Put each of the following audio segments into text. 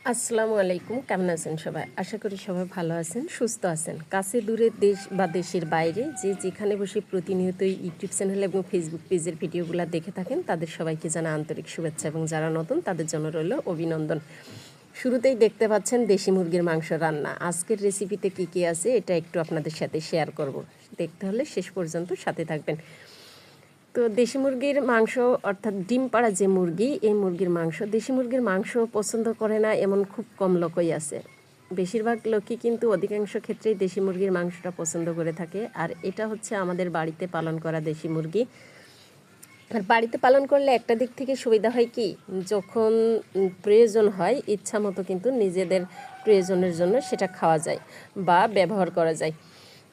আসসালামু আলাইকুম, কেমন আছেন সবাই? আশা করি সবাই ভালো আছেন, সুস্থ আছেন। কাছে দূরে, দেশ বা দেশের বাইরে যে যেখানে বসে প্রতিনিয়তই ইউটিউব চ্যানেল এবং ফেসবুক পেজের ভিডিওগুলো দেখে থাকেন তাদের সবাইকে জানা আন্তরিক শুভেচ্ছা এবং যারা নতুন তাদের জন্য রইল অভিনন্দন। শুরুতেই দেখতে পাচ্ছেন দেশি মুরগির মাংস রান্না। আজকের রেসিপিতে কী কী আছে এটা একটু আপনাদের সাথে শেয়ার করব। দেখতে হলে শেষ পর্যন্ত সাথে থাকবেন। তো দেশি মুরগির মাংস অর্থাৎ ডিম পাড়া যে মুরগি, এই মুরগির মাংস, দেশি মুরগির মাংস পছন্দ করে না এমন খুব কম লোকই আছে। বেশিরভাগ লোকই কিন্তু অধিকাংশ ক্ষেত্রেই দেশি মুরগির মাংসটা পছন্দ করে থাকে। আর এটা হচ্ছে আমাদের বাড়িতে পালন করা দেশি মুরগি। আর বাড়িতে পালন করলে একটা দিক থেকে সুবিধা হয় কি, যখন প্রয়োজন হয় ইচ্ছা মতো কিন্তু নিজেদের প্রয়োজনের জন্য সেটা খাওয়া যায় বা ব্যবহার করা যায়।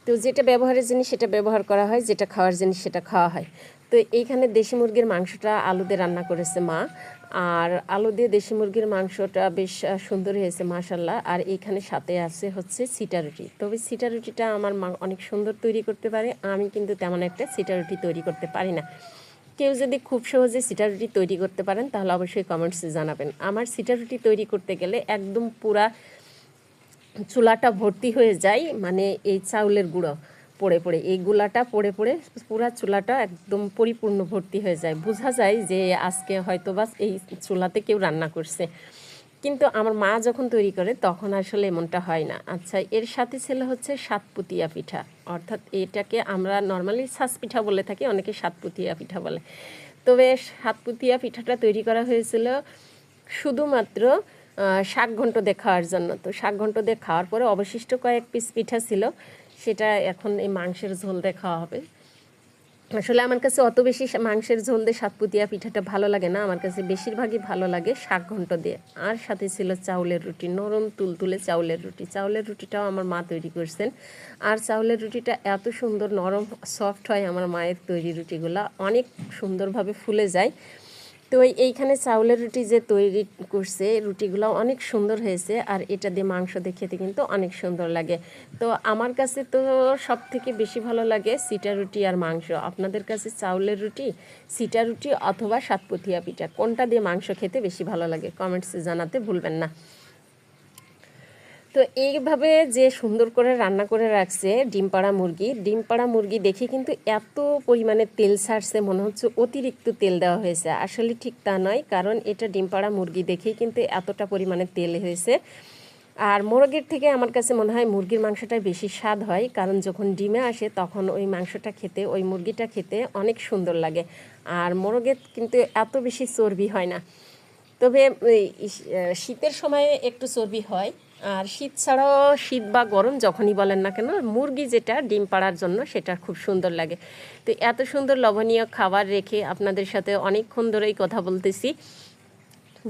তো যেটা ব্যবহারের জিনিস সেটা ব্যবহার করা হয়, যেটা খাওয়ার জিনিস সেটা খাওয়া হয়। তো এইখানে দেশি মুরগির মাংসটা আলু দিয়ে রান্না করেছে মা। আর আলু দিয়ে দেশি মুরগির মাংসটা বেশ সুন্দর হয়েছে মাশাল্লাহ। আর এইখানে সাথে আছে হচ্ছে সিটা রুটি। তবে সিটা রুটিটা আমার মা অনেক সুন্দর তৈরি করতে পারে, আমি কিন্তু তেমন একটা সিটা রুটি তৈরি করতে পারি না। কেউ যদি খুব সহজে সিটা রুটি তৈরি করতে পারেন তাহলে অবশ্যই কমেন্টসে জানাবেন। আমার সিটা রুটি তৈরি করতে গেলে একদম পুরা চুলাটা ভর্তি হয়ে যায়, মানে এই চাউলের গুঁড়ো পড়ে পড়ে, এই গুলাটা পড়ে পড়ে পুরা চুলাটা একদম পরিপূর্ণ ভর্তি হয়ে যায়। বোঝা যায় যে আজকে হয়তো বা এই চুলাতে কেউ রান্না করছে। কিন্তু আমার মা যখন তৈরি করে তখন আসলে এমনটা হয় না। আচ্ছা, এর সাথে ছিল হচ্ছে সাতপুতিয়া পিঠা, অর্থাৎ এটাকে আমরা নর্মালি ছাঁচ পিঠা বলে থাকি, অনেকে সাতপুতিয়া পিঠা বলে। তবে সাতপুতিয়া পিঠাটা তৈরি করা হয়েছিল শুধুমাত্র শাক ঘন্ট দিয়ে খাওয়ার জন্য। তো শাক ঘন্ট দিয়ে খাওয়ার পরে অবশিষ্ট কয়েক পিস পিঠা ছিল, সেটা এখন এই মাংসের ঝোল দিয়ে খাওয়া হবে। আসলে আমার কাছে অত বেশি মাংসের ঝোল দিয়ে সাতপুতিয়া পিঠাটা ভালো লাগে না, আমার কাছে বেশিরভাগই ভালো লাগে শাক ঘন্ট দিয়ে। আর সাথে ছিল চাউলের রুটি, নরম তুলতুলে চাউলের রুটি। চাউলের রুটিটাও আমার মা তৈরি করছেন। আর চাউলের রুটিটা এত সুন্দর নরম সফট হয়, আমার মায়ের তৈরি রুটিগুলো অনেক সুন্দরভাবে ফুলে যায়। তো এইখানে চাউলের রুটি যে তৈরি করছে, রুটিগুলো অনেক সুন্দর হয়েছে। আর এটা দিয়ে মাংস দিয়ে খেতে কিন্তু অনেক সুন্দর লাগে। তো আমার কাছে তো সব থেকে বেশি ভালো লাগে সিটা রুটি আর মাংস। আপনাদের কাছে চাউলের রুটি, সিটা রুটি অথবা সাতপুতিয়া পিঠা, কোনটা দিয়ে মাংস খেতে বেশি ভালো লাগে কমেন্টসে জানাতে ভুলবেন না। তো এইভাবে যে সুন্দর করে রান্না করে রাখছে ডিম পাড়া মুরগি দেখে কিন্তু এত পরিমাণে তেল ছাড়ছে, মনে হচ্ছে অতিরিক্ত তেল দেওয়া হয়েছে। আসলে ঠিক তা নয়, কারণ এটা ডিম পাড়া মুরগি দেখেই কিন্তু এতটা পরিমাণে তেল হয়েছে। আর মোরগের থেকে আমার কাছে মনে হয় মুরগির মাংসটাই বেশি স্বাদ হয়, কারণ যখন ডিমে আসে তখন ওই মাংসটা খেতে, ওই মুরগিটা খেতে অনেক সুন্দর লাগে। আর মোরগের কিন্তু এত বেশি চর্বি হয় না। তবে শীতের সময়ে একটু চর্বি হয়। আর শীত ছাড়াও, শীত বা গরম যখনই বলেন না কেন, মুরগি যেটা ডিম পাড়ার জন্য সেটা খুব সুন্দর লাগে। তো এত সুন্দর লবণীয় খাবার রেখে আপনাদের সাথে অনেকক্ষণ ধরেই কথা বলতেছি।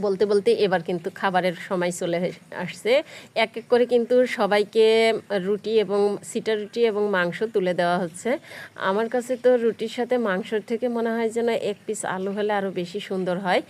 বলতে বলতে এবার কিন্তু খাবারের সময় চলে আসছে। এক এক করে কিন্তু সবাইকে রুটি এবং সিটা রুটি এবং মাংস তুলে দেওয়া হচ্ছে। আমার কাছে তো রুটির সাথে মাংসর থেকে মনে হয় যেন এক পিস আলু হলে আরও বেশি সুন্দর হয়।